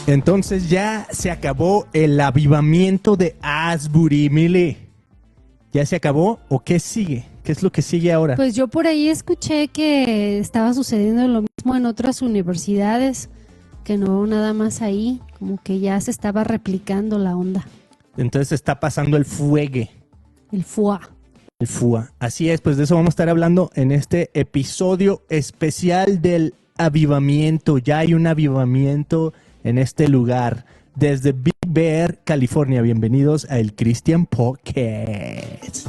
Entonces ya se acabó el avivamiento de Asbury, Mili. ¿Ya se acabó o qué sigue? ¿Qué es lo que sigue ahora? Pues yo por ahí escuché que estaba sucediendo lo mismo en otras universidades, que no nada más ahí, como que ya se estaba replicando la onda. Entonces está pasando el fuegue. El FUA. El FUA. Así es, pues de eso vamos a estar hablando en este episodio especial del avivamiento. Ya hay un avivamiento en este lugar. Desde Big Bear, California. Bienvenidos a El Christian Podcast.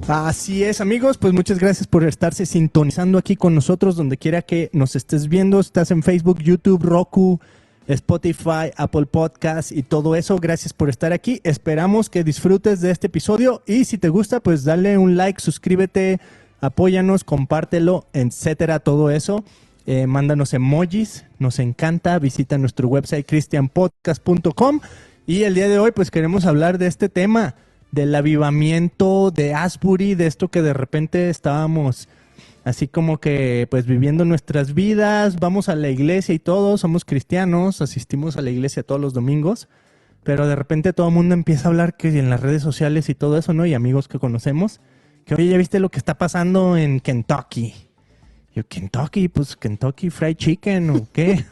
Así es, amigos, pues muchas gracias por estarse sintonizando aquí con nosotros, donde quiera que nos estés viendo. Estás en Facebook, YouTube, Roku, Spotify, Apple Podcasts y todo eso. Gracias por estar aquí. Esperamos que disfrutes de este episodio y si te gusta, pues dale un like, suscríbete, apóyanos, compártelo, etcétera, todo eso. Mándanos emojis, nos encanta. Visita nuestro website christianpodcast.com y el día de hoy pues queremos hablar de este tema, del avivamiento de Asbury, de esto que de repente estábamos así como que pues viviendo nuestras vidas, vamos a la iglesia y todo, somos cristianos, asistimos a la iglesia todos los domingos, pero de repente todo el mundo empieza a hablar que en las redes sociales y todo eso, ¿no? Y amigos que conocemos, que oye, ¿ya viste lo que está pasando en Kentucky? Yo, Kentucky, pues Kentucky Fried Chicken o qué?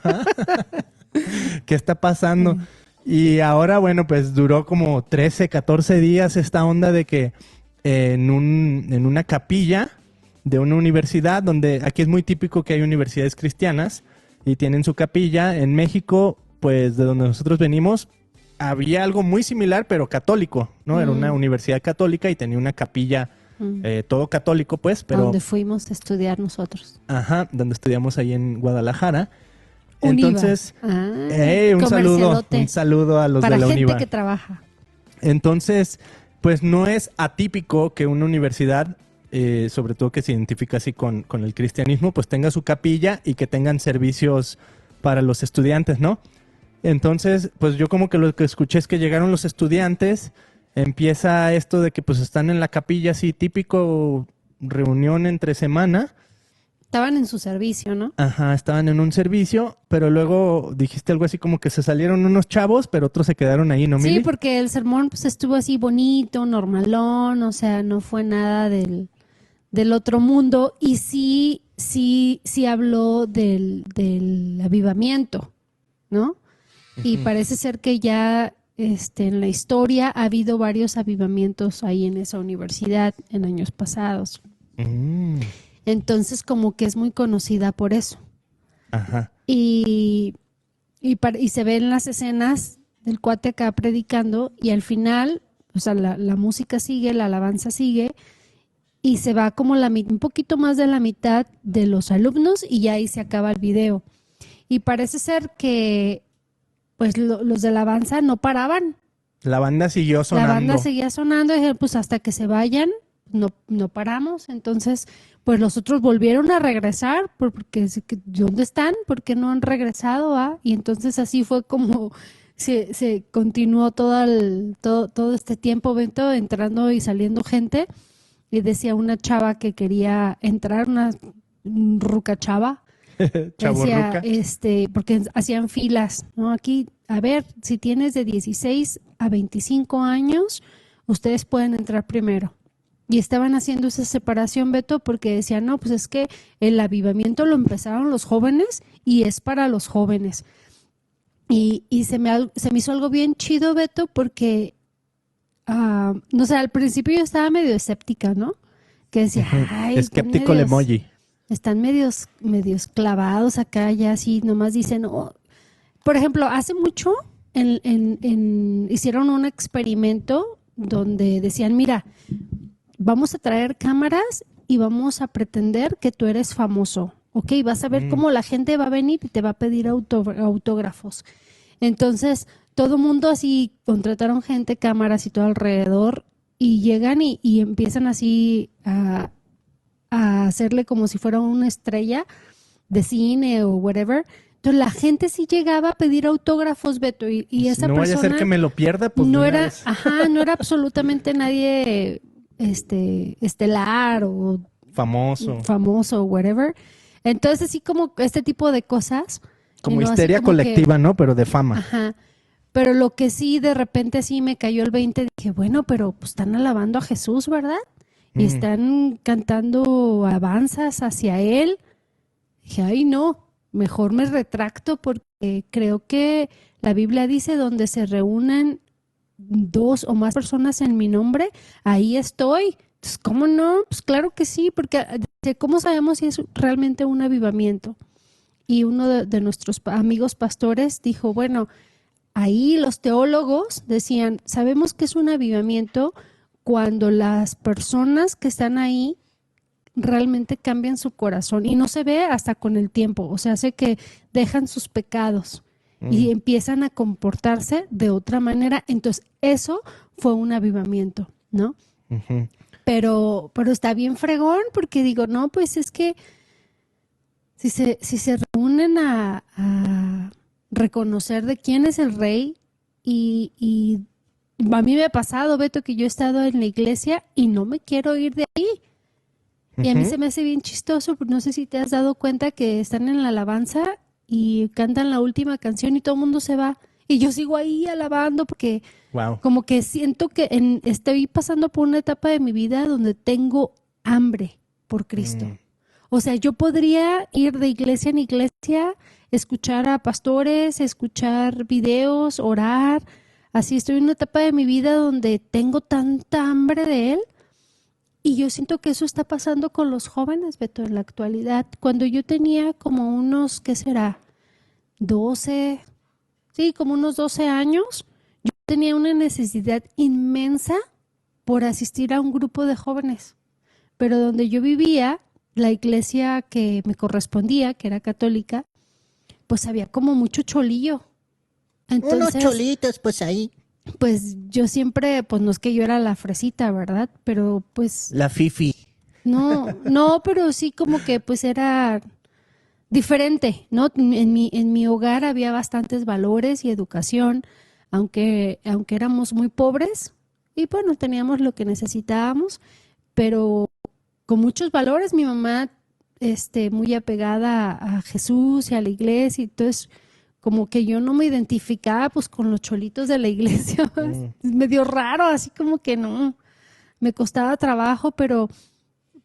¿Qué está pasando? Y ahora, bueno, pues duró como 13, 14 días esta onda de que en una capilla de una universidad, donde aquí es muy típico que hay universidades cristianas y tienen su capilla. En México, pues de donde nosotros venimos, había algo muy similar, pero católico, ¿no? Era una universidad católica y tenía una capilla, todo católico, pues, pero... Donde fuimos a estudiar nosotros. Ajá, donde estudiamos ahí en Guadalajara. Univa. Entonces, un saludo a los de la Para Univa. gente que trabaja. Entonces, pues no es atípico que una universidad, sobre todo que se identifica así con el cristianismo, pues tenga su capilla y que tengan servicios para los estudiantes, ¿no? Entonces, pues yo como que lo que escuché es que llegaron los estudiantes, empieza esto de que pues están en la capilla así, típico reunión entre semana. Estaban en su servicio, ¿no? Ajá, estaban en un servicio, pero luego dijiste algo así como que se salieron unos chavos, pero otros se quedaron ahí, ¿no, Mili? Sí, porque el sermón pues estuvo así bonito, normalón, o sea, no fue nada del otro mundo y sí habló del avivamiento, ¿no? Y parece ser que ya en la historia ha habido varios avivamientos ahí en esa universidad en años pasados. Entonces como que es muy conocida por eso. Ajá. Y se ven las escenas del cuate acá predicando y al final, o sea, la música sigue, la alabanza sigue y se va como un poquito más de la mitad de los alumnos y ya ahí se acaba el video. Y parece ser que pues los de la alabanza no paraban. La banda siguió sonando. La banda seguía sonando y dijeron, pues hasta que se vayan, no paramos. Entonces, pues los otros volvieron a regresar porque ¿dónde están? ¿Por qué no han regresado? Y entonces así fue como se continuó todo este tiempo, Bento, entrando y saliendo gente. Y decía una chava que quería entrar, una ruca chava. Decía, porque hacían filas, ¿no? Aquí, a ver, si tienes de 16 a 25 años, ustedes pueden entrar primero. Y estaban haciendo esa separación, Beto, porque decían, no, pues es que el avivamiento lo empezaron los jóvenes y es para los jóvenes. Y se me hizo algo bien chido, Beto, porque, no sé, al principio yo estaba medio escéptica, ¿no? Que decía, ay, escéptico el emoji. Están medios clavados acá, ya así, nomás dicen, por ejemplo, hace mucho hicieron un experimento donde decían, mira, vamos a traer cámaras y vamos a pretender que tú eres famoso, ¿ok? Vas a ver cómo la gente va a venir y te va a pedir autógrafos. Entonces, todo mundo así, contrataron gente, cámaras y todo alrededor, y llegan y empiezan así a hacerle como si fuera una estrella de cine o whatever. Entonces la gente sí llegaba a pedir autógrafos, Beto, y esa no persona... vaya a ser que me lo pierda, pues no era absolutamente nadie estelar o Famoso. famoso o whatever. Entonces, así como este tipo de cosas. Como y no así histeria como que- colectiva, ¿no? Pero de fama. Ajá. Pero lo que sí, de repente sí me cayó el 20, dije, bueno, pero pues están alabando a Jesús, ¿verdad? Y Mm. están cantando alabanzas hacia Él. Dije, ay, no, mejor me retracto porque creo que la Biblia dice donde se reúnen dos o más personas en mi nombre, ahí estoy. Entonces, ¿cómo no? Pues claro que sí, porque ¿cómo sabemos si es realmente un avivamiento? Y uno de nuestros amigos pastores dijo, bueno, ahí los teólogos decían, sabemos que es un avivamiento cuando las personas que están ahí realmente cambian su corazón y no se ve hasta con el tiempo, o sea, hace que dejan sus pecados y empiezan a comportarse de otra manera. Entonces, eso fue un avivamiento, ¿no? Ujú. Pero está bien fregón porque digo, no, pues es que si se reúnen a reconocer de quién es el rey y a mí me ha pasado, Beto, que yo he estado en la iglesia y no me quiero ir de ahí. Y a mí Ujú. se me hace bien chistoso, porque no sé si te has dado cuenta que están en la alabanza y cantan la última canción y todo el mundo se va. Y yo sigo ahí alabando porque Wow. como que siento que estoy pasando por una etapa de mi vida donde tengo hambre por Cristo. Mm. O sea, yo podría ir de iglesia en iglesia, escuchar a pastores, escuchar videos, orar. Así estoy en una etapa de mi vida donde tengo tanta hambre de Él. Y yo siento que eso está pasando con los jóvenes, Beto, en la actualidad. Cuando yo tenía como unos, ¿qué será? 12, sí, como unos 12 años, yo tenía una necesidad inmensa por asistir a un grupo de jóvenes. Pero donde yo vivía, la iglesia que me correspondía, que era católica, pues había como mucho cholillo. Unos Entonces, cholitos, pues ahí. pues yo siempre, pues no es que yo era la fresita, ¿verdad? Pero pues La Fifi. no, pero sí como que pues era diferente, ¿no? En mi hogar había bastantes valores y educación, aunque éramos muy pobres y bueno, teníamos lo que necesitábamos, pero con muchos valores. Mi mamá, muy apegada a Jesús y a la iglesia, y entonces como que yo no me identificaba pues con los cholitos de la iglesia. Es medio raro, así como que no, me costaba trabajo, pero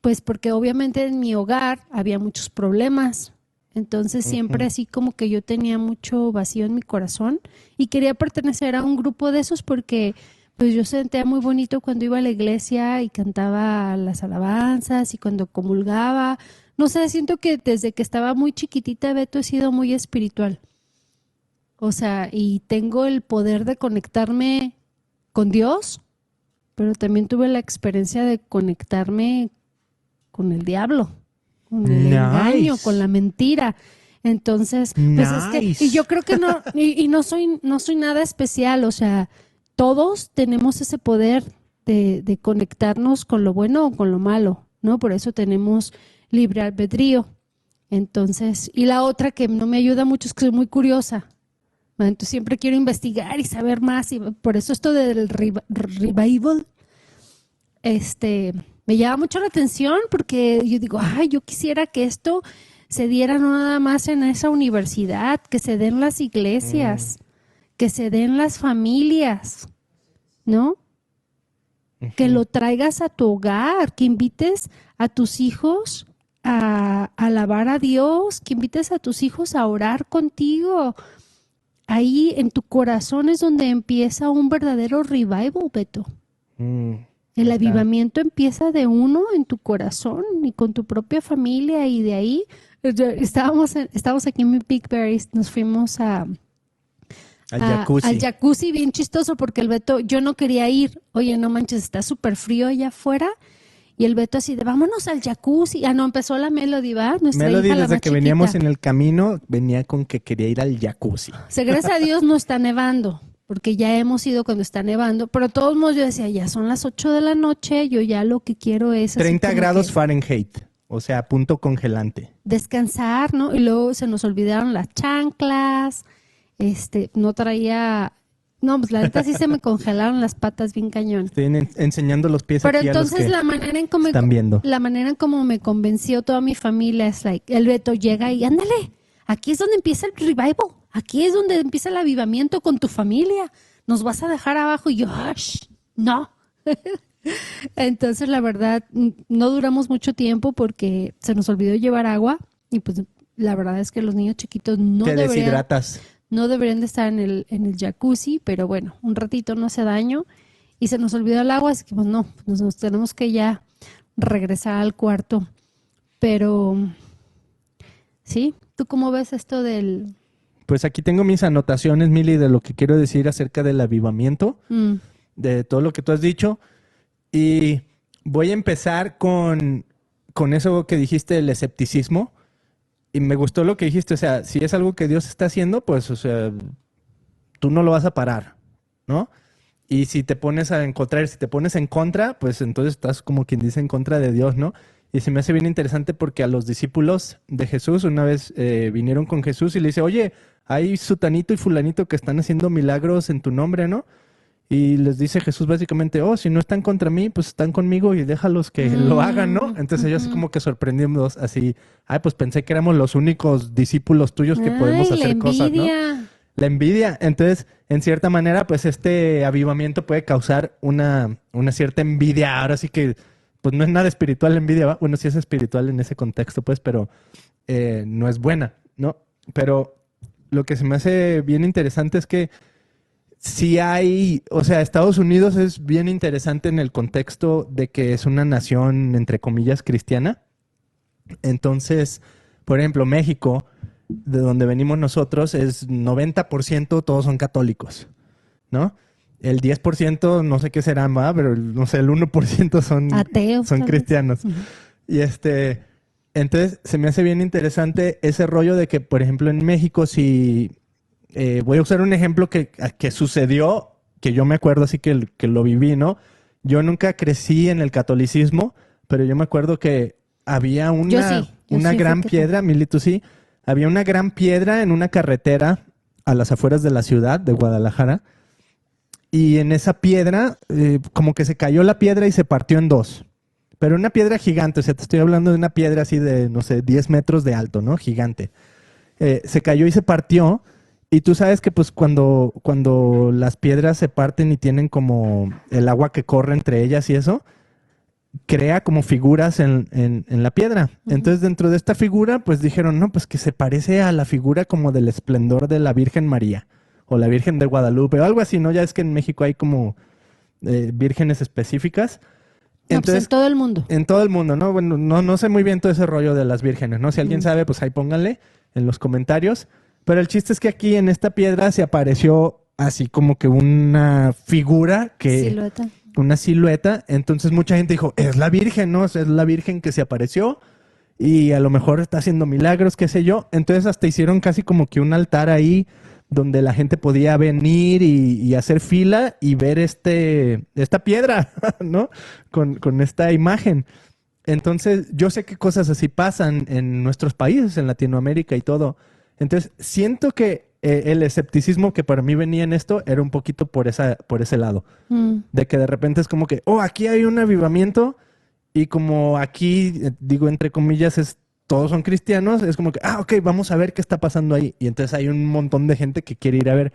pues porque obviamente en mi hogar había muchos problemas. Entonces siempre así como que yo tenía mucho vacío en mi corazón y quería pertenecer a un grupo de esos porque pues yo sentía muy bonito cuando iba a la iglesia y cantaba las alabanzas y cuando comulgaba. No sé, siento que desde que estaba muy chiquitita, Beto, he sido muy espiritual. O sea, y tengo el poder de conectarme con Dios, pero también tuve la experiencia de conectarme con el diablo, con el engaño, con la mentira. Entonces, pues es que, y yo creo que no, y no soy nada especial, o sea, todos tenemos ese poder de conectarnos con lo bueno o con lo malo, ¿no? Por eso tenemos libre albedrío. Entonces, y la otra que no me ayuda mucho es que soy muy curiosa. Entonces siempre quiero investigar y saber más, y por eso esto del revival, me llama mucho la atención porque yo digo, ay, yo quisiera que esto se diera no nada más en esa universidad, que se den las iglesias, que se den las familias, ¿no? Que lo traigas a tu hogar, que invites a tus hijos a alabar a Dios, que invites a tus hijos a orar contigo. Ahí en tu corazón es donde empieza un verdadero revival, Beto. El avivamiento empieza de uno en tu corazón y con tu propia familia, y de ahí estábamos aquí en Big Berry, nos fuimos Al jacuzzi. al jacuzzi, bien chistoso porque el Beto, yo no quería ir. Oye, no manches, está súper frío allá afuera. Y el Beto así de, vámonos al jacuzzi. Ah, no, empezó la Melody, ¿va? Nuestra Melody, hija, la desde más que veníamos chiquita. en el camino, venía con que quería ir al jacuzzi. O sea, gracias a Dios no está nevando, porque ya hemos ido cuando está nevando. Pero de todos modos yo decía, ya son las 8 de la noche, yo ya lo que quiero es... así 30 como grados que Fahrenheit, o sea, punto congelante. descansar, ¿no? Y luego se nos olvidaron las chanclas, no traía No, pues la neta sí se me congelaron las patas bien cañón. Estoy enseñando los pies Pero aquí entonces a los que la manera en cómo están viendo. la manera en cómo me convenció toda mi familia es like, el Beto llega y ándale, aquí es donde empieza el revival, aquí es donde empieza el avivamiento con tu familia, nos vas a dejar abajo y yo, "Shh, no". Entonces la verdad no duramos mucho tiempo porque se nos olvidó llevar agua y pues la verdad es que los niños chiquitos Te deshidratas. no deberían de estar en el jacuzzi, pero bueno, un ratito no hace daño. Y se nos olvidó el agua, así que pues no, nos tenemos que ya regresar al cuarto. Pero, ¿sí? ¿Tú cómo ves esto del...? Pues aquí tengo mis anotaciones, Mili, de lo que quiero decir acerca del avivamiento, de todo lo que tú has dicho. Y voy a empezar con eso que dijiste, el escepticismo. Y me gustó lo que dijiste, o sea, si es algo que Dios está haciendo, pues, o sea, tú no lo vas a parar, ¿no? Y si te pones a encontrar, si te pones en contra, pues entonces estás como quien dice en contra de Dios, ¿no? Y se me hace bien interesante porque a los discípulos de Jesús una vez vinieron con Jesús y le dice, oye, hay sutanito y fulanito que están haciendo milagros en tu nombre, ¿no? Y les dice Jesús básicamente, oh, si no están contra mí, pues están conmigo y déjalos que lo hagan, ¿no? Entonces ellos como que sorprendidos así, ay, pues pensé que éramos los únicos discípulos tuyos que podemos hacer cosas, ¿no? La envidia. Entonces, en cierta manera, pues este avivamiento puede causar una cierta envidia. Ahora sí que, pues no es nada espiritual la envidia, ¿va? Bueno, sí es espiritual en ese contexto, pues, pero no es buena, ¿no? Pero lo que se me hace bien interesante es que sí hay, o sea, Estados Unidos es bien interesante en el contexto de que es una nación, entre comillas, cristiana. Entonces, por ejemplo, México, de donde venimos nosotros, es 90% todos son católicos, ¿no? El 10% no sé qué serán, ¿va? Pero no sé, el 1% son ateos, son cristianos. Y entonces se me hace bien interesante ese rollo de que, por ejemplo, en México, si voy a usar un ejemplo que sucedió, que yo me acuerdo así que lo viví, ¿no? Yo nunca crecí en el catolicismo, pero yo me acuerdo que había una gran piedra, Mili, tú sí, había una gran piedra en una carretera a las afueras de la ciudad de Guadalajara, y en esa piedra, como que se cayó la piedra y se partió en dos. Pero una piedra gigante, o sea, te estoy hablando de una piedra así de, no sé, 10 metros de alto, ¿no? Gigante. Se cayó y se partió. Y tú sabes que pues cuando las piedras se parten y tienen como el agua que corre entre ellas y eso, crea como figuras en la piedra. Entonces dentro de esta figura pues dijeron, no, pues que se parece a la figura como del esplendor de la Virgen María o la Virgen de Guadalupe o algo así, ¿no? Ya es que en México hay como vírgenes específicas. Entonces, pues en todo el mundo. En todo el mundo, ¿no? Bueno, no sé muy bien todo ese rollo de las vírgenes, ¿no? Si alguien sabe, pues ahí pónganle en los comentarios. Pero el chiste es que aquí en esta piedra se apareció así como que una figura que... Silueta. Una silueta. Entonces mucha gente dijo, es la Virgen, ¿no? Es la Virgen que se apareció y a lo mejor está haciendo milagros, qué sé yo. Entonces hasta hicieron casi como que un altar ahí donde la gente podía venir y hacer fila y ver esta piedra, ¿no? Con esta imagen. Entonces yo sé que cosas así pasan en nuestros países, en Latinoamérica y todo. Entonces, siento que el escepticismo que para mí venía en esto era un poquito por ese lado. De que de repente es como que, oh, aquí hay un avivamiento y como aquí, digo entre comillas, todos son cristianos, es como que, ok, vamos a ver qué está pasando ahí. Y entonces hay un montón de gente que quiere ir a ver.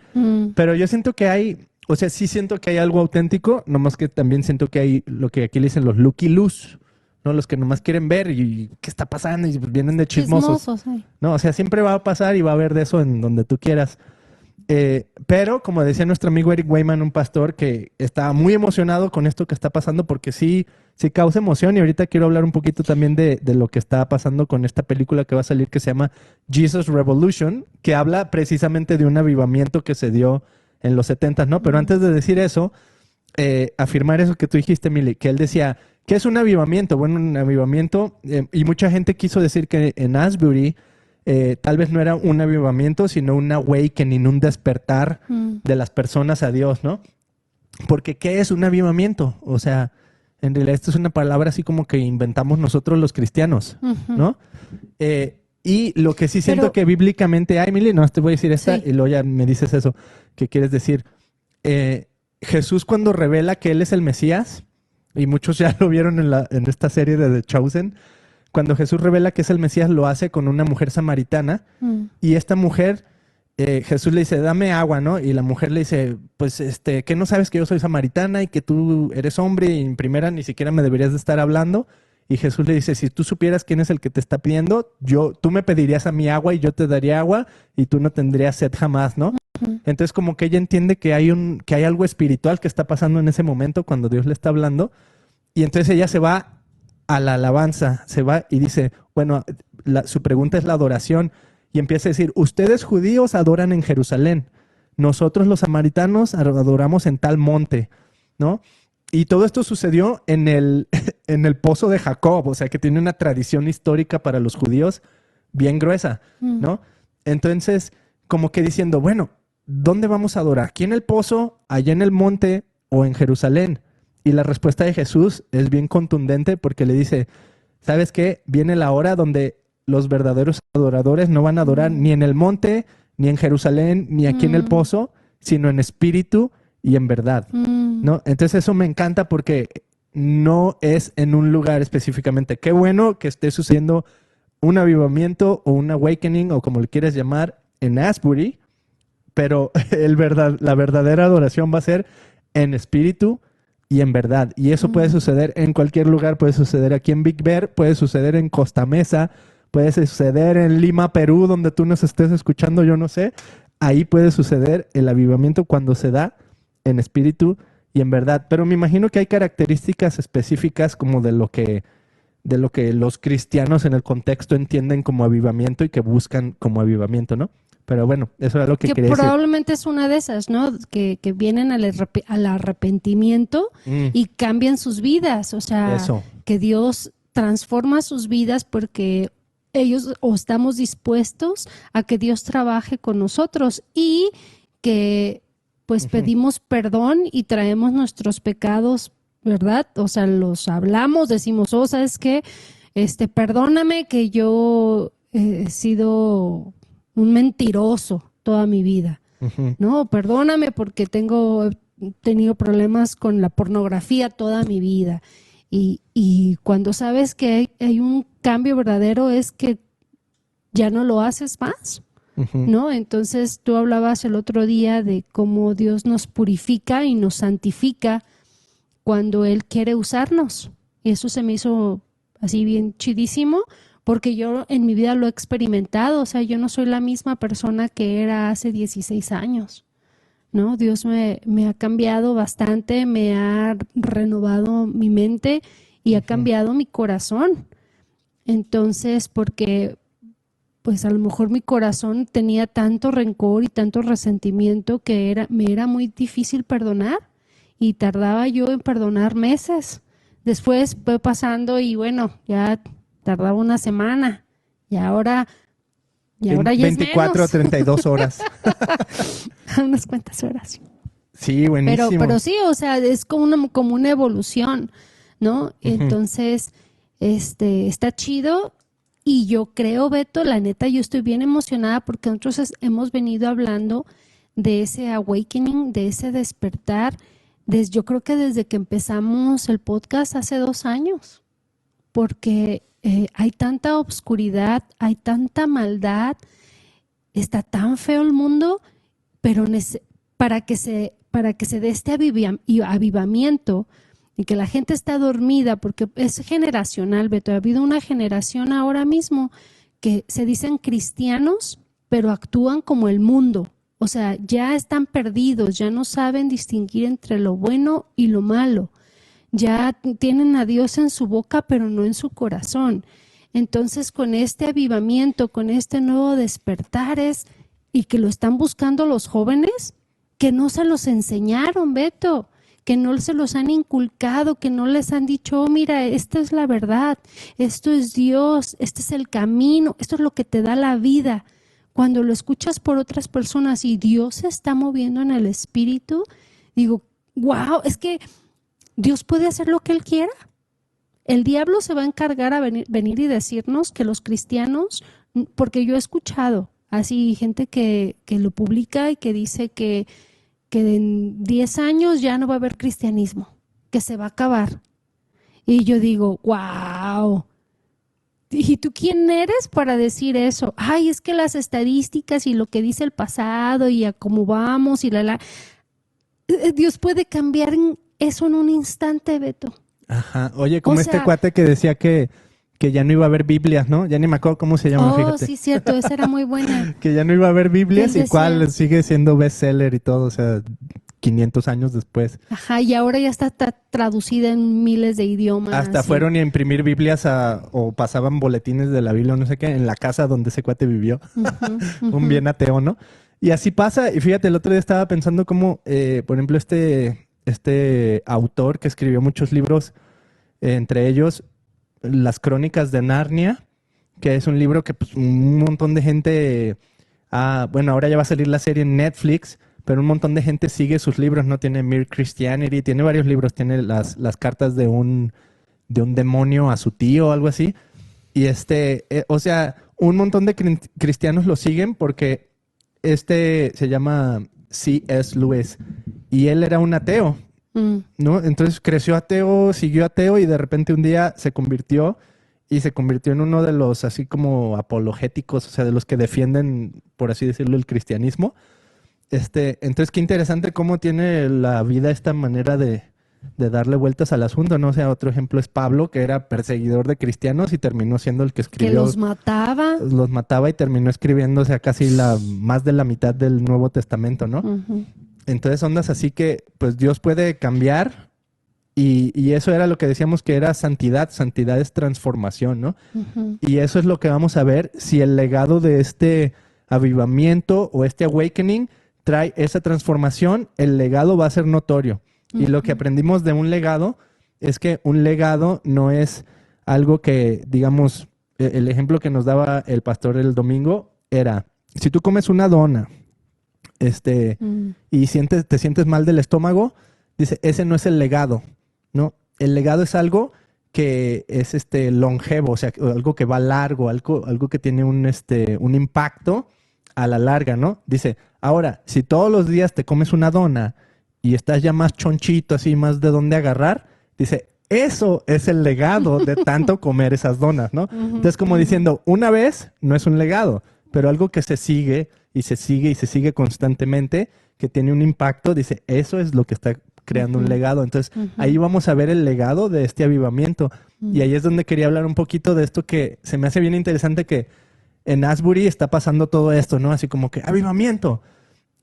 Pero yo siento que sí siento que hay algo auténtico, nomás que también siento que hay lo que aquí le dicen los looky-loos. ¿No? Los que nomás quieren ver y qué está pasando y pues vienen de chismosos. No, o sea, siempre va a pasar y va a haber de eso en donde tú quieras. Pero, como decía nuestro amigo Eric Wayman, un pastor que estaba muy emocionado con esto que está pasando porque sí causa emoción y ahorita quiero hablar un poquito también de lo que está pasando con esta película que va a salir que se llama Jesus Revolution, que habla precisamente de un avivamiento que se dio en los 70s, ¿no? Pero antes de decir eso, afirmar eso que tú dijiste, Mili, que él decía... ¿Qué es un avivamiento? Bueno, un avivamiento, y mucha gente quiso decir que en Asbury tal vez no era un avivamiento, sino un awakening, un despertar de las personas a Dios, ¿no? Porque ¿qué es un avivamiento? O sea, en realidad esto es una palabra así como que inventamos nosotros los cristianos, ¿no? Y lo que sí siento que bíblicamente hay, Emily, no te voy a decir esta y luego ya me dices eso, ¿qué quieres decir? Jesús cuando revela que Él es el Mesías, y muchos ya lo vieron en esta serie de The Chosen, cuando Jesús revela que es el Mesías, lo hace con una mujer samaritana, y esta mujer, Jesús le dice, dame agua, ¿no? Y la mujer le dice, pues, ¿qué no sabes que yo soy samaritana y que tú eres hombre y en primera ni siquiera me deberías de estar hablando? Y Jesús le dice, si tú supieras quién es el que te está pidiendo, tú me pedirías a mí agua y yo te daría agua y tú no tendrías sed jamás, ¿no? Entonces como que ella entiende que hay algo espiritual que está pasando en ese momento cuando Dios le está hablando, y entonces ella se va a la alabanza, se va y dice, bueno, su pregunta es la adoración, y empieza a decir, ustedes judíos adoran en Jerusalén, nosotros los samaritanos adoramos en tal monte, ¿no? Y todo esto sucedió en el pozo de Jacob, o sea que tiene una tradición histórica para los judíos bien gruesa, ¿no? Entonces, como que diciendo, bueno, ¿dónde vamos a adorar? ¿Aquí en el pozo, allá en el monte o en Jerusalén? Y la respuesta de Jesús es bien contundente porque le dice, ¿sabes qué? Viene la hora donde los verdaderos adoradores no van a adorar ni en el monte, ni en Jerusalén, ni aquí en el pozo, sino en espíritu y en verdad, ¿no? Entonces eso me encanta porque no es en un lugar específicamente. Qué bueno que esté sucediendo un avivamiento o un awakening o como le quieras llamar en Asbury, pero la verdadera adoración va a ser en espíritu y en verdad. Y eso puede suceder en cualquier lugar, puede suceder aquí en Big Bear, puede suceder en Costa Mesa, puede suceder en Lima, Perú, donde tú nos estés escuchando, yo no sé. Ahí puede suceder el avivamiento cuando se da en espíritu y en verdad. Pero me imagino que hay características específicas como de lo que los cristianos en el contexto entienden como avivamiento y que buscan como avivamiento, ¿no? Pero bueno, eso es lo que quería decir. Probablemente es una de esas, ¿no? Que vienen al arrepentimiento y cambian sus vidas. O sea, que Dios transforma sus vidas porque ellos o estamos dispuestos a que Dios trabaje con nosotros y que pues pedimos perdón y traemos nuestros pecados, ¿verdad? O sea, los hablamos, decimos, ¿sabes qué? Perdóname que yo he sido un mentiroso toda mi vida, ¿no? Perdóname porque he tenido problemas con la pornografía toda mi vida. Y cuando sabes que hay un cambio verdadero es que ya no lo haces más, ¿no? Entonces tú hablabas el otro día de cómo Dios nos purifica y nos santifica cuando Él quiere usarnos. Y eso se me hizo así bien chidísimo, porque yo en mi vida lo he experimentado. O sea, yo no soy la misma persona que era hace 16 años, ¿no? Dios me ha cambiado bastante, me ha renovado mi mente y ha cambiado mi corazón. Entonces, porque pues a lo mejor mi corazón tenía tanto rencor y tanto resentimiento que me era muy difícil perdonar y tardaba yo en perdonar meses. Después fue pasando y bueno, ya tardaba una semana y ahora ya 24 a 32 horas. Unas cuantas horas. Sí, buenísimo. Pero sí, o sea, es como una evolución, ¿no? Entonces, está chido. Y yo creo, Beto, la neta, yo estoy bien emocionada porque nosotros hemos venido hablando de ese awakening, de ese despertar, yo creo que desde que empezamos el podcast hace 2 años, porque hay tanta obscuridad, hay tanta maldad, está tan feo el mundo, pero para que se dé este avivamiento, y que la gente está dormida, porque es generacional, Beto. Ha habido una generación ahora mismo que se dicen cristianos, pero actúan como el mundo. O sea, ya están perdidos, ya no saben distinguir entre lo bueno y lo malo. Ya tienen a Dios en su boca, pero no en su corazón. Entonces, con este avivamiento, con este nuevo despertar y que lo están buscando los jóvenes, que no se los enseñaron, Beto, que no se los han inculcado, que no les han dicho, mira, esta es la verdad, esto es Dios, este es el camino, esto es lo que te da la vida. Cuando lo escuchas por otras personas y Dios se está moviendo en el espíritu, digo, wow, es que Dios puede hacer lo que Él quiera. El diablo se va a encargar a venir y decirnos que los cristianos, porque yo he escuchado así gente que lo publica y que dice que que en 10 años ya no va a haber cristianismo, que se va a acabar. Y yo digo, wow. ¿Y tú quién eres para decir eso? Ay, es que las estadísticas y lo que dice el pasado y a cómo vamos y Dios puede cambiar eso en un instante, Beto. Ajá. Oye, como O este sea, cuate que decía que ya no iba a haber Biblias, ¿no? Ya ni me acuerdo cómo se llama, oh, fíjate. sí, cierto, esa era muy buena. Que ya no iba a haber Biblias Él y cuál decía- sigue siendo bestseller y todo, o sea, 500 años después. Ajá, y ahora ya está traducida en miles de idiomas. Hasta fueron a imprimir Biblias o pasaban boletines de la Biblia o no sé qué en la casa donde ese cuate vivió. Ujú, Un bien ateo, ¿no? Y así pasa. Y fíjate, el otro día estaba pensando cómo, por ejemplo, este autor que escribió muchos libros, entre ellos Las Crónicas de Narnia, que es un libro que pues, un montón de gente, bueno, ahora ya va a salir la serie en Netflix, pero un montón de gente sigue sus libros, ¿no? Tiene Mere Christianity, tiene varios libros, tiene las cartas de un demonio a su tío o algo así. Y o sea, un montón de cristianos lo siguen porque se llama C.S. Lewis y él era un ateo, mm, ¿no? Entonces creció ateo, siguió ateo y de repente un día se convirtió en uno de los así como apologéticos, o sea, de los que defienden, por así decirlo, el cristianismo. Entonces qué interesante cómo tiene la vida esta manera de darle vueltas al asunto, ¿no? O sea, otro ejemplo es Pablo, que era perseguidor de cristianos y terminó siendo el que que escribió, los mataba. los mataba y terminó escribiendo, o sea, casi más de la mitad del Nuevo Testamento, ¿no? Ujú. Entonces, ondas así que, pues Dios puede cambiar y eso era lo que decíamos que era santidad. Santidad es transformación, ¿no? Ujú. Y eso es lo que vamos a ver si el legado de este avivamiento o este awakening trae esa transformación, el legado va a ser notorio. Y lo que aprendimos de un legado es que un legado no es algo que, digamos, el ejemplo que nos daba el pastor el domingo era, si tú comes una dona, Mm. y te sientes mal del estómago, dice, ese no es el legado, ¿no? El legado es algo que es longevo, o sea, algo que va largo, algo que tiene un impacto a la larga, ¿no? Dice, ahora, si todos los días te comes una dona y estás ya más chonchito, así, más de dónde agarrar, dice, eso es el legado de tanto comer esas donas, ¿no? Entonces, como diciendo, una vez no es un legado, pero algo que se sigue y se sigue y se sigue constantemente, que tiene un impacto, dice, eso es lo que está creando un legado. Entonces, ahí vamos a ver el legado de este avivamiento. Y ahí es donde quería hablar un poquito de esto que se me hace bien interesante que en Asbury está pasando todo esto, ¿no? Así como que avivamiento.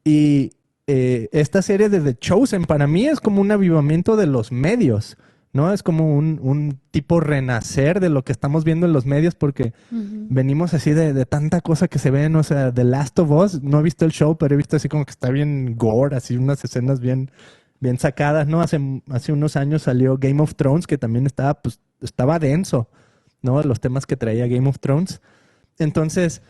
Y esta serie de The Chosen para mí es como un avivamiento de los medios, ¿no? Es como un tipo renacer de lo que estamos viendo en los medios porque venimos así de tanta cosa que se ven, o sea, The Last of Us, no he visto el show, pero he visto así como que está bien gore, así unas escenas bien, bien sacadas, ¿no? Hace unos años salió Game of Thrones, que también estaba denso, ¿no? Los temas que traía Game of Thrones. Entonces,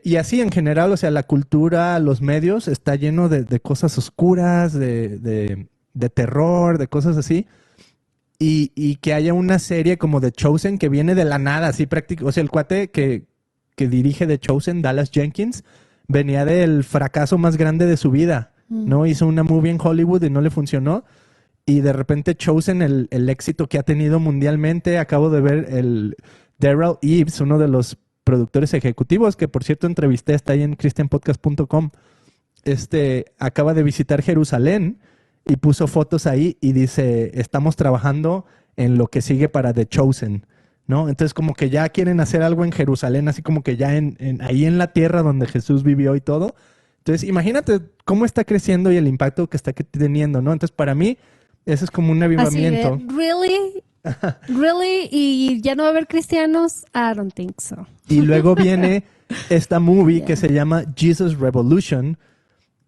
y así en general, o sea, la cultura, los medios, está lleno de cosas oscuras, de terror, de cosas así. Y que haya una serie como The Chosen que viene de la nada, así práctico. O sea, el cuate que dirige The Chosen, Dallas Jenkins, venía del fracaso más grande de su vida, ¿no? Hizo una movie en Hollywood y no le funcionó. Y de repente Chosen, el éxito que ha tenido mundialmente, acabo de ver el Daryl Eves, uno de los productores ejecutivos, que por cierto entrevisté, está ahí en christianpodcast.com, acaba de visitar Jerusalén y puso fotos ahí y dice, estamos trabajando en lo que sigue para The Chosen, ¿no? Entonces como que ya quieren hacer algo en Jerusalén, así como que ya ahí en la tierra donde Jesús vivió y todo. Entonces imagínate cómo está creciendo y el impacto que está teniendo, ¿no? Entonces para mí eso es como un avivamiento. Así de, ¿really? ¿Really? ¿Y ya no va a haber cristianos? I don't think so. Y luego viene esta movie que se llama Jesus Revolution,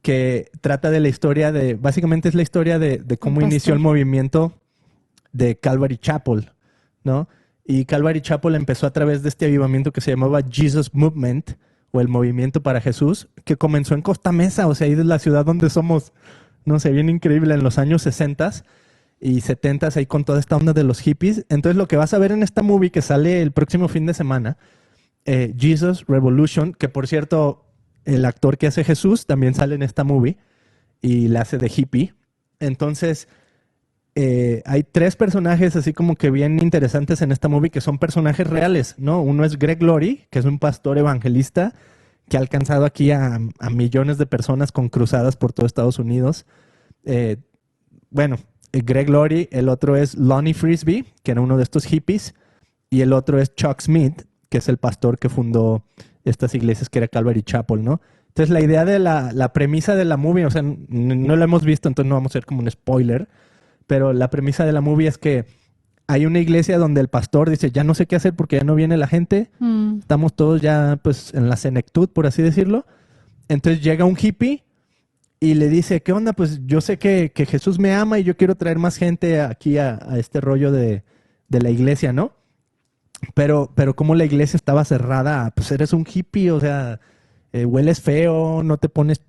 que trata de la historia básicamente es la historia de cómo Un inició el pastor. movimiento de Calvary Chapel, ¿no? Y Calvary Chapel empezó a través de este avivamiento que se llamaba Jesus Movement, o el Movimiento para Jesús, que comenzó en Costa Mesa, o sea, ahí de la ciudad donde somos, no sé, bien increíble, en los años 60 y 70 ahí con toda esta onda de los hippies. Entonces lo que vas a ver en esta movie que sale el próximo fin de semana, Jesus Revolution, que por cierto, el actor que hace Jesús también sale en esta movie. y la hace de hippie. Entonces, hay tres personajes así como que bien interesantes en esta movie que son personajes reales, ¿no? Uno es Greg Laurie, que es un pastor evangelista que ha alcanzado aquí a millones de personas con cruzadas por todo Estados Unidos. Eh, Greg Laurie, el otro es Lonnie Frisbee, que era uno de estos hippies, y el otro es Chuck Smith, que es el pastor que fundó estas iglesias que era Calvary Chapel, ¿no? Entonces la idea de la premisa de la movie, o sea, no la hemos visto, entonces no vamos a hacer como un spoiler, pero la premisa de la movie es que hay una iglesia donde el pastor dice, ya no sé qué hacer porque ya no viene la gente, estamos todos ya pues en la senectud, por así decirlo. Entonces llega un hippie y le dice, ¿qué onda? Pues yo sé que Jesús me ama y yo quiero traer más gente aquí a este rollo de la iglesia, ¿no? Pero como la iglesia estaba cerrada, pues eres un hippie, o sea, hueles feo, no te pones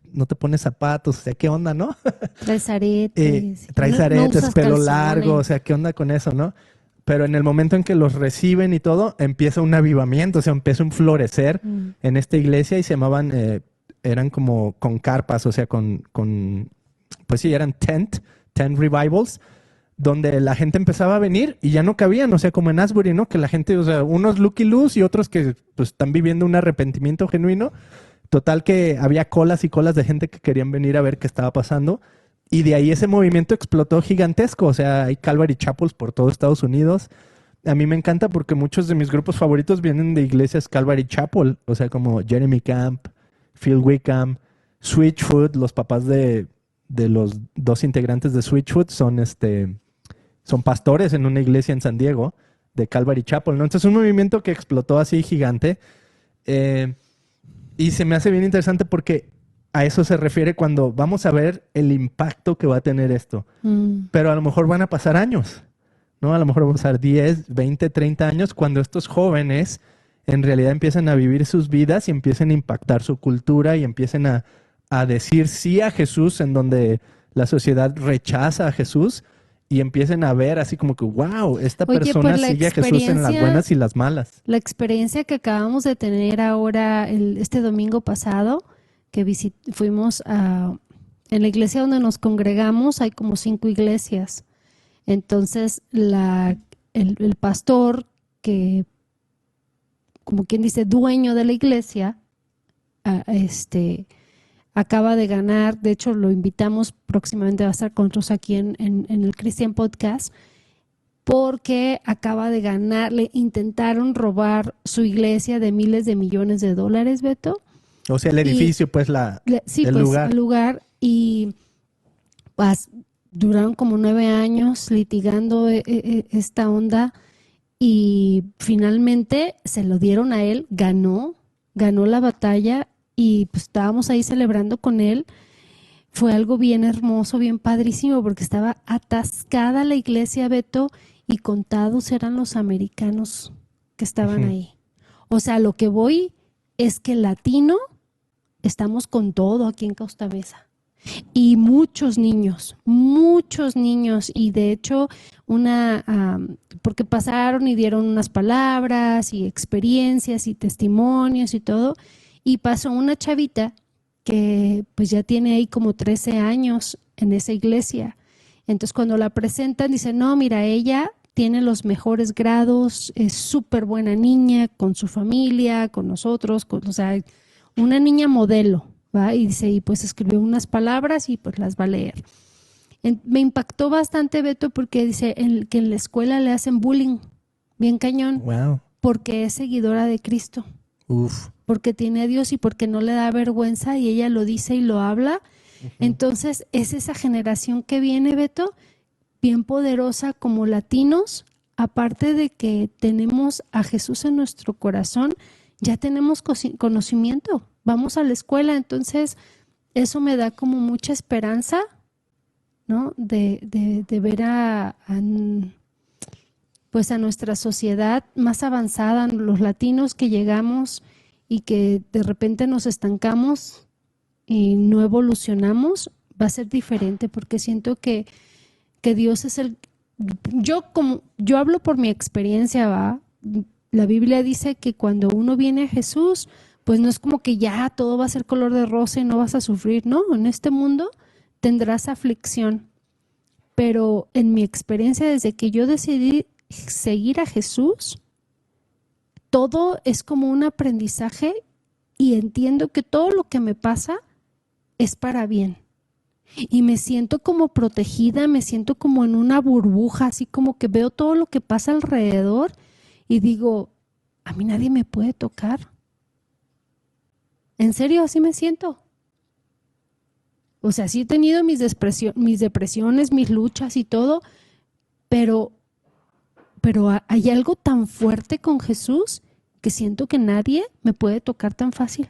zapatos, o sea, ¿qué onda, no? Traes aretes. Traes No aretes, usas pelo calzones. largo, o sea, ¿qué onda con eso, no? Pero en el momento en que los reciben y todo, empieza un avivamiento, o sea, empieza un florecer en esta iglesia y se llamaban, eran como con carpas, o sea, pues sí, eran tent revivals, donde la gente empezaba a venir y ya no cabían, o sea, como en Asbury, ¿no? Que la gente, o sea, unos Lucky Loos y otros que pues están viviendo un arrepentimiento genuino. Total que había colas y colas de gente que querían venir a ver qué estaba pasando. Y de ahí ese movimiento explotó gigantesco. O sea, hay Calvary Chapels por todo Estados Unidos. A mí me encanta porque muchos de mis grupos favoritos vienen de iglesias Calvary Chapel. O sea, como Jeremy Camp, Phil Wickham, Switchfoot. Los papás de los dos integrantes de Switchfoot son pastores en una iglesia en San Diego de Calvary Chapel, ¿no? Entonces, un movimiento que explotó así gigante. Y se me hace bien interesante porque a eso se refiere cuando vamos a ver el impacto que va a tener esto. Pero a lo mejor van a pasar años, ¿no? A lo mejor van a pasar 10, 20, 30 años cuando estos jóvenes en realidad empiezan a vivir sus vidas y empiecen a impactar su cultura y empiecen a decir sí a Jesús en donde la sociedad rechaza a Jesús y empiecen a ver así como que, wow, esta Oye, persona pues la sigue a Jesús en las buenas y las malas. La experiencia que acabamos de tener ahora, este domingo pasado, que fuimos en la iglesia donde nos congregamos, hay como 5 iglesias. Entonces, el pastor, que, como quien dice, dueño de la iglesia, acaba de ganar, de hecho lo invitamos, próximamente va a estar con nosotros aquí en el Christian Podcast, porque acaba de ganar, le intentaron robar su iglesia de miles de millones de dólares, Beto. O sea, el edificio, pues el lugar. Y pues, duraron como 9 años litigando esta onda y finalmente se lo dieron a él, ganó la batalla y pues estábamos ahí celebrando con él. Fue algo bien hermoso, bien padrísimo, porque estaba atascada la iglesia, Beto, y contados eran los americanos que estaban ahí. O sea, lo que voy es que latino estamos con todo aquí en Costa Mesa. Y muchos niños, y de hecho porque pasaron y dieron unas palabras y experiencias y testimonios y todo, y pasó una chavita que pues ya tiene ahí como 13 años en esa iglesia. Entonces cuando la presentan dice, no, mira, ella tiene los mejores grados, es súper buena niña con su familia, con nosotros, o sea, una niña modelo, ¿va? Y dice, y pues escribió unas palabras y pues las va a leer. Me impactó bastante, Beto, porque dice que en la escuela le hacen bullying, bien cañón, wow, porque es seguidora de Cristo. Uf. Porque tiene a Dios y porque no le da vergüenza y ella lo dice y lo habla. Entonces es esa generación que viene, Beto, bien poderosa como latinos, aparte de que tenemos a Jesús en nuestro corazón, ya tenemos conocimiento, vamos a la escuela, entonces eso me da como mucha esperanza, ¿no? De ver pues a nuestra sociedad más avanzada, los latinos que llegamos y que de repente nos estancamos y no evolucionamos, va a ser diferente porque siento que Dios es yo hablo por mi experiencia, ¿va? La Biblia dice que cuando uno viene a Jesús, pues no es como que ya todo va a ser color de rosa y no vas a sufrir, no, en este mundo tendrás aflicción. Pero en mi experiencia, desde que yo decidí seguir a Jesús, todo es como un aprendizaje y entiendo que todo lo que me pasa es para bien. Y me siento como protegida, me siento como en una burbuja, así como que veo todo lo que pasa alrededor y digo, a mí nadie me puede tocar. En serio, así me siento. O sea, sí he tenido mis depresiones, mis luchas y todo, pero hay algo tan fuerte con Jesús que siento que nadie me puede tocar tan fácil.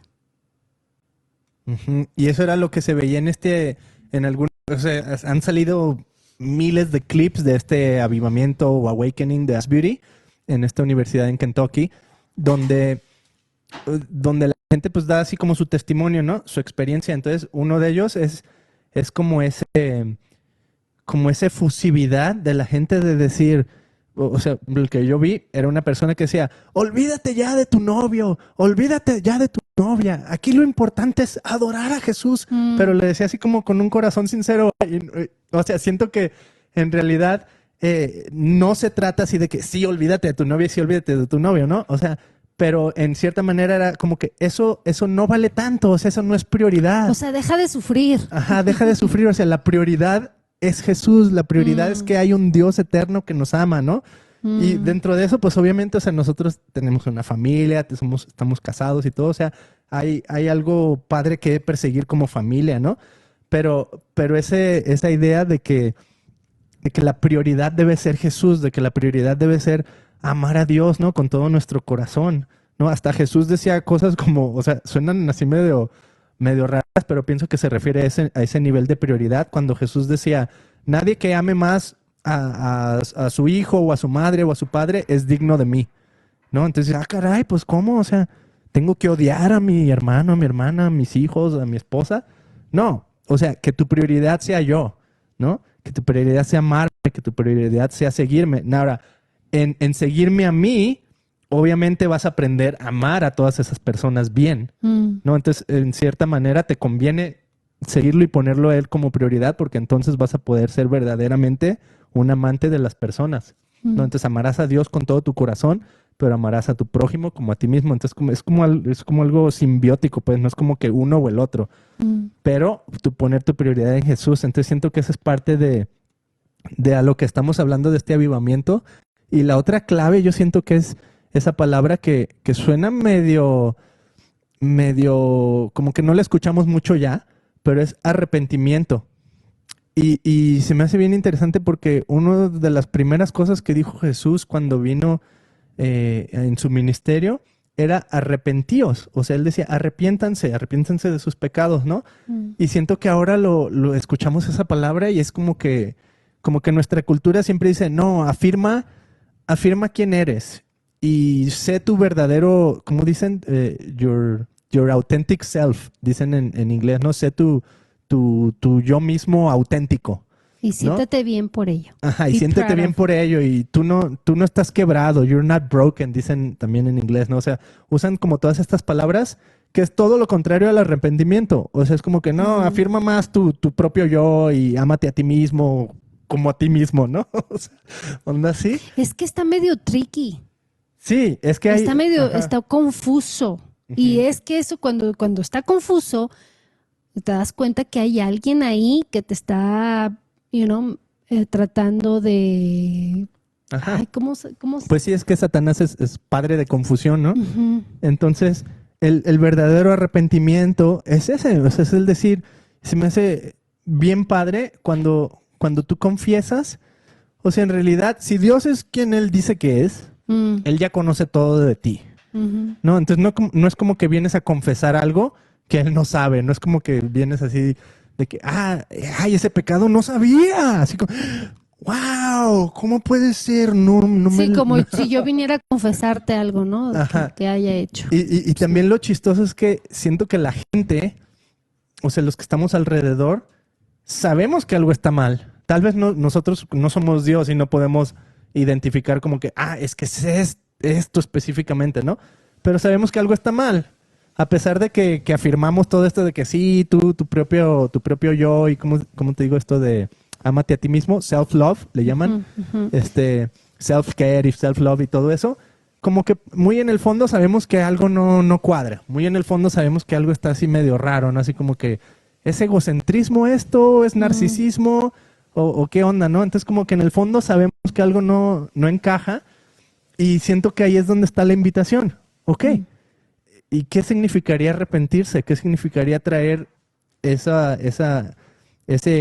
Ujú. Y eso era lo que se veía en algún, o sea, han salido miles de clips de este avivamiento o awakening de Asbury en esta universidad en Kentucky, donde la gente pues da así como su testimonio, ¿no? Su experiencia. Entonces, uno de ellos es como esa efusividad de la gente de decir, o sea, el que yo vi era una persona que decía, olvídate ya de tu novio, olvídate ya de tu novia, aquí lo importante es adorar a Jesús, pero le decía así como con un corazón sincero. O sea, siento que en realidad no se trata así de que sí, olvídate de tu novia y sí, olvídate de tu novio, ¿no? O sea, pero en cierta manera era como que eso no vale tanto, o sea, eso no es prioridad. O sea, deja de sufrir. Ajá, deja de sufrir, o sea, la prioridad es Jesús, la prioridad es que hay un Dios eterno que nos ama, ¿no? Y dentro de eso, pues obviamente, o sea, nosotros tenemos una familia, estamos casados y todo, o sea, hay algo padre que perseguir como familia, ¿no? Pero esa idea de que la prioridad debe ser Jesús, de que la prioridad debe ser amar a Dios, ¿no? Con todo nuestro corazón, ¿no? Hasta Jesús decía cosas como, o sea, suenan así medio raras, pero pienso que se refiere a ese nivel de prioridad. Cuando Jesús decía, nadie que ame más a su hijo o a su madre o a su padre es digno de mí, ¿no? Entonces, caray, pues ¿cómo? O sea, ¿tengo que odiar a mi hermano, a mi hermana, a mis hijos, a mi esposa? No, o sea, que tu prioridad sea yo, ¿no? Que tu prioridad sea amarme, que tu prioridad sea seguirme. Ahora, en seguirme a mí, obviamente vas a aprender a amar a todas esas personas bien, ¿no? Entonces, en cierta manera, te conviene seguirlo y ponerlo a él como prioridad, porque entonces vas a poder ser verdaderamente un amante de las personas, ¿no? Entonces, amarás a Dios con todo tu corazón, pero amarás a tu prójimo como a ti mismo. Entonces, es como algo simbiótico, pues no es como que uno o el otro, pero tú poner tu prioridad en Jesús. Entonces, siento que esa es parte de a lo que estamos hablando de este avivamiento. Y la otra clave, yo siento que es esa palabra que suena medio, como que no la escuchamos mucho ya, pero es arrepentimiento. Y se me hace bien interesante porque una de las primeras cosas que dijo Jesús cuando vino en su ministerio era arrepentíos. O sea, él decía, arrepiéntanse de sus pecados, ¿no? Y siento que ahora lo escuchamos esa palabra y es como que nuestra cultura siempre dice, no, afirma quién eres y sé tu verdadero, ¿cómo dicen? Your authentic self, dicen en inglés, ¿no? Sé tu yo mismo auténtico. Y siéntate bien por ello. Ajá, y Be siéntete proud bien of por ello y tú no estás quebrado, you're not broken, dicen también en inglés, ¿no? O sea, usan como todas estas palabras que es todo lo contrario al arrepentimiento. O sea, es como que no, afirma más tu propio yo y ámate a ti mismo como a ti mismo, ¿no? O sea, onda así. Es que está medio tricky. Sí, es que hay... Está confuso. Y es que eso cuando está confuso, te das cuenta que hay alguien ahí que te está, tratando de... Ajá. Ay, ¿cómo Pues sí, es que Satanás es padre de confusión, ¿no? Ujú. Entonces, el verdadero arrepentimiento es ese, o sea, es el decir, se me hace bien padre cuando tú confiesas, o sea, en realidad, si Dios es quien Él dice que es, Él ya conoce todo de ti, Ujú. ¿no? Entonces no es como que vienes a confesar algo que Él no sabe, no es como que vienes así de que, ay, ese pecado no sabía, así como, wow, ¿cómo puede ser? No Sí, me... como si yo viniera a confesarte algo, ¿no? Ajá. Que haya hecho. Y también lo chistoso es que siento que la gente, o sea, los que estamos alrededor, sabemos que algo está mal. Tal vez nosotros no somos Dios y no podemos identificar como que, es que es esto específicamente, ¿no? Pero sabemos que algo está mal, a pesar de que afirmamos todo esto de que sí, tú, tu propio yo y cómo te digo esto de ámate a ti mismo, self-love, le llaman, self-care y self-love y todo eso, como que muy en el fondo sabemos que algo no cuadra, muy en el fondo sabemos que algo está así medio raro, ¿no? Así como que ¿es egocentrismo esto? ¿Es narcisismo? ¿O qué onda, no? Entonces como que en el fondo sabemos que algo no encaja y siento que ahí es donde está la invitación. Ok. ¿Y qué significaría arrepentirse? ¿Qué significaría traer ese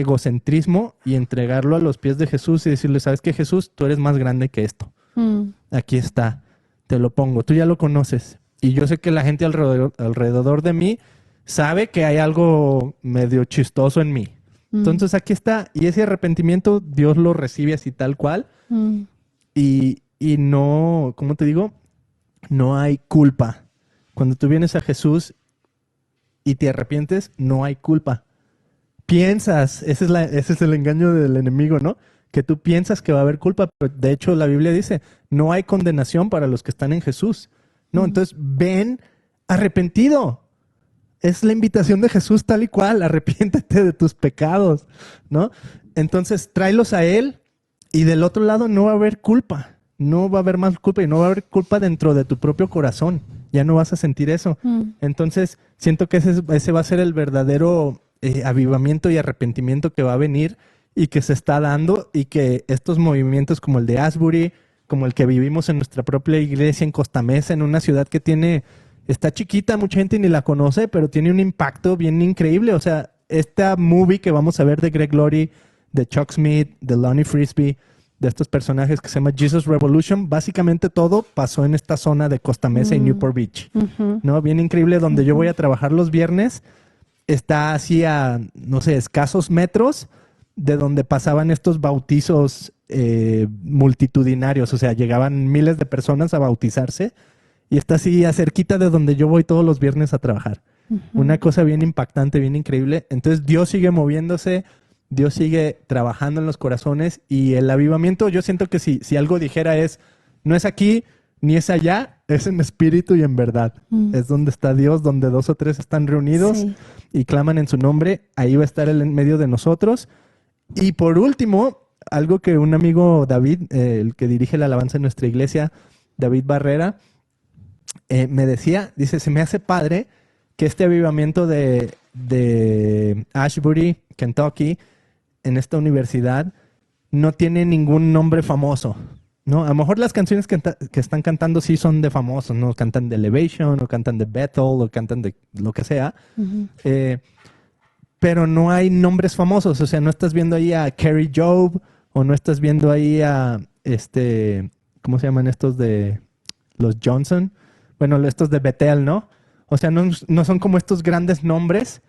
egocentrismo y entregarlo a los pies de Jesús y decirle, ¿sabes qué, Jesús? Tú eres más grande que esto. Aquí está. Te lo pongo. Tú ya lo conoces. Y yo sé que la gente alrededor de mí sabe que hay algo medio chistoso en mí. Entonces aquí está. Y ese arrepentimiento Dios lo recibe así tal cual. Y no, ¿cómo te digo? No hay culpa. Cuando tú vienes a Jesús y te arrepientes, no hay culpa. Piensas, ese es el engaño del enemigo, ¿no? Que tú piensas que va a haber culpa, pero de hecho la Biblia dice, no hay condenación para los que están en Jesús. No, entonces ven arrepentido. Es la invitación de Jesús tal y cual, arrepiéntete de tus pecados, ¿no? Entonces tráelos a Él y del otro lado no va a haber culpa, no va a haber más culpa y no va a haber culpa dentro de tu propio corazón, ya no vas a sentir eso. Entonces siento que ese va a ser el verdadero avivamiento y arrepentimiento que va a venir y que se está dando y que estos movimientos como el de Asbury, como el que vivimos en nuestra propia iglesia en Costa Mesa, en una ciudad que está chiquita, mucha gente ni la conoce, pero tiene un impacto bien increíble. O sea, esta movie que vamos a ver de Greg Laurie, de Chuck Smith, de Lonnie Frisbee, de estos personajes que se llama Jesus Revolution, básicamente todo pasó en esta zona de Costa Mesa y Newport Beach. ¿No? Bien increíble, donde yo voy a trabajar los viernes, está así a, no sé, escasos metros de donde pasaban estos bautizos multitudinarios. O sea, llegaban miles de personas a bautizarse. Y está así cerquita de donde yo voy todos los viernes a trabajar. Una cosa bien impactante, bien increíble. Entonces Dios sigue moviéndose, Dios sigue trabajando en los corazones y el avivamiento, yo siento que si algo dijera no es aquí ni es allá, es en espíritu y en verdad. Es donde está Dios, donde 2 o 3 están reunidos y claman en su nombre. Ahí va a estar Él en medio de nosotros. Y por último, algo que un amigo David, el que dirige la alabanza en nuestra iglesia, David Barrera, me decía, dice, se me hace padre que este avivamiento de Ashbury, Kentucky, en esta universidad, no tiene ningún nombre famoso, ¿no? A lo mejor las canciones que están cantando sí son de famosos, ¿no? Cantan de Elevation, o cantan de Bethel, o cantan de lo que sea, pero no hay nombres famosos. O sea, no estás viendo ahí a Carrie Job, o no estás viendo ahí a, ¿cómo se llaman estos de los Johnson? Bueno, estos de Bethel, ¿no? O sea, no son como estos grandes nombres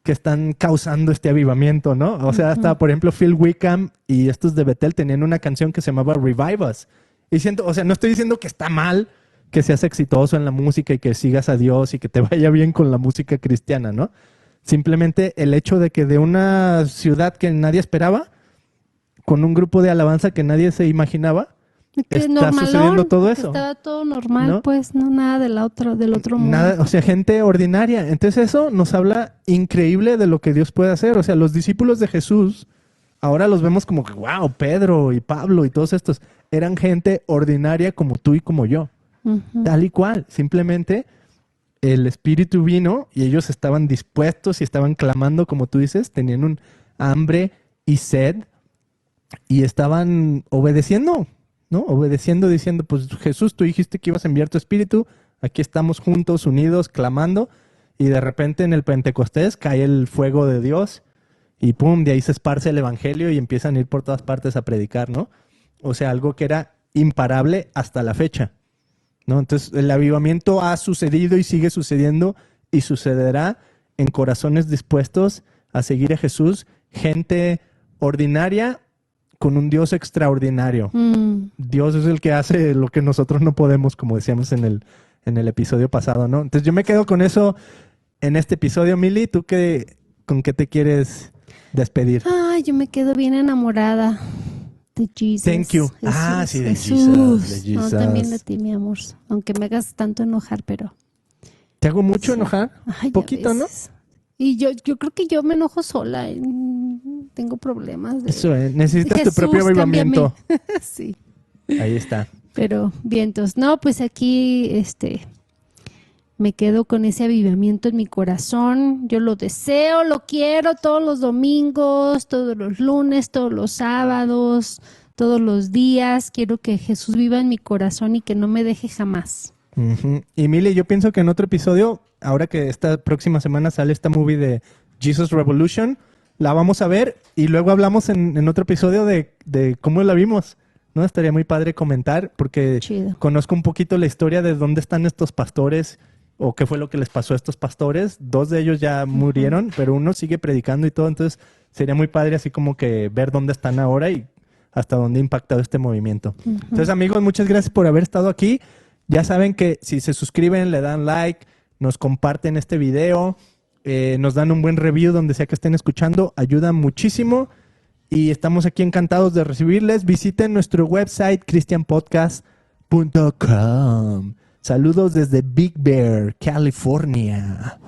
que están causando este avivamiento, ¿no? O sea, hasta, por ejemplo, Phil Wickham y estos de Bethel tenían una canción que se llamaba Revive Us. Y o sea, no estoy diciendo que está mal que seas exitoso en la música y que sigas a Dios y que te vaya bien con la música cristiana, ¿no? Simplemente el hecho de que de una ciudad que nadie esperaba, con un grupo de alabanza que nadie se imaginaba, está sucediendo todo eso. Estaba todo normal, ¿no? Pues no nada del otro mundo. Nada, o sea, gente ordinaria. Entonces eso nos habla increíble de lo que Dios puede hacer. O sea, los discípulos de Jesús, ahora los vemos como que, wow, Pedro y Pablo y todos estos, eran gente ordinaria como tú y como yo. Tal y cual. Simplemente el Espíritu vino y ellos estaban dispuestos y estaban clamando, como tú dices, tenían un hambre y sed y estaban obedeciendo, ¿no? Obedeciendo, diciendo, pues Jesús, tú dijiste que ibas a enviar tu Espíritu, aquí estamos juntos, unidos, clamando, y de repente en el Pentecostés cae el fuego de Dios y pum, de ahí se esparce el Evangelio y empiezan a ir por todas partes a predicar, ¿no? O sea, algo que era imparable hasta la fecha, ¿no? Entonces el avivamiento ha sucedido y sigue sucediendo y sucederá en corazones dispuestos a seguir a Jesús, gente ordinaria con un Dios extraordinario. Dios es el que hace lo que nosotros no podemos, como decíamos en el episodio pasado, ¿no? Entonces yo me quedo con eso en este episodio. Mili, ¿tú con qué te quieres despedir? Yo me quedo bien enamorada de Jesus. Thank you. Jesús, Sí, de Jesús. Jesus. No, también de ti, mi amor. Aunque me hagas tanto enojar, pero ¿Te hago mucho Sí. enojar? Ay, a Poquito, ¿no? veces. Y yo creo que yo me enojo sola. Tengo problemas de... Eso, necesitas tu Jesús, propio avivamiento. cámbiame. Sí, Ahí está. pero vientos. No, pues aquí, me quedo con ese avivamiento en mi corazón. Yo lo deseo, lo quiero todos los domingos, todos los lunes, todos los sábados, todos los días. Quiero que Jesús viva en mi corazón y que no me deje jamás. Ujú. Y Mili, yo pienso que en otro episodio, ahora que esta próxima semana sale esta movie de Jesus Revolution, la vamos a ver y luego hablamos en otro episodio de cómo la vimos, ¿no? Estaría muy padre comentar porque Chido. conozco un poquito la historia de dónde están estos pastores o qué fue lo que les pasó a estos pastores. 2 de ellos ya murieron, pero uno sigue predicando y todo, entonces sería muy padre así como que ver dónde están ahora y hasta dónde ha impactado este movimiento. Entonces, amigos, muchas gracias por haber estado aquí. Ya saben que si se suscriben, le dan like, nos comparten este video, nos dan un buen review donde sea que estén escuchando, ayuda muchísimo y estamos aquí encantados de recibirles. Visiten nuestro website christianpodcast.com. Saludos desde Big Bear, California.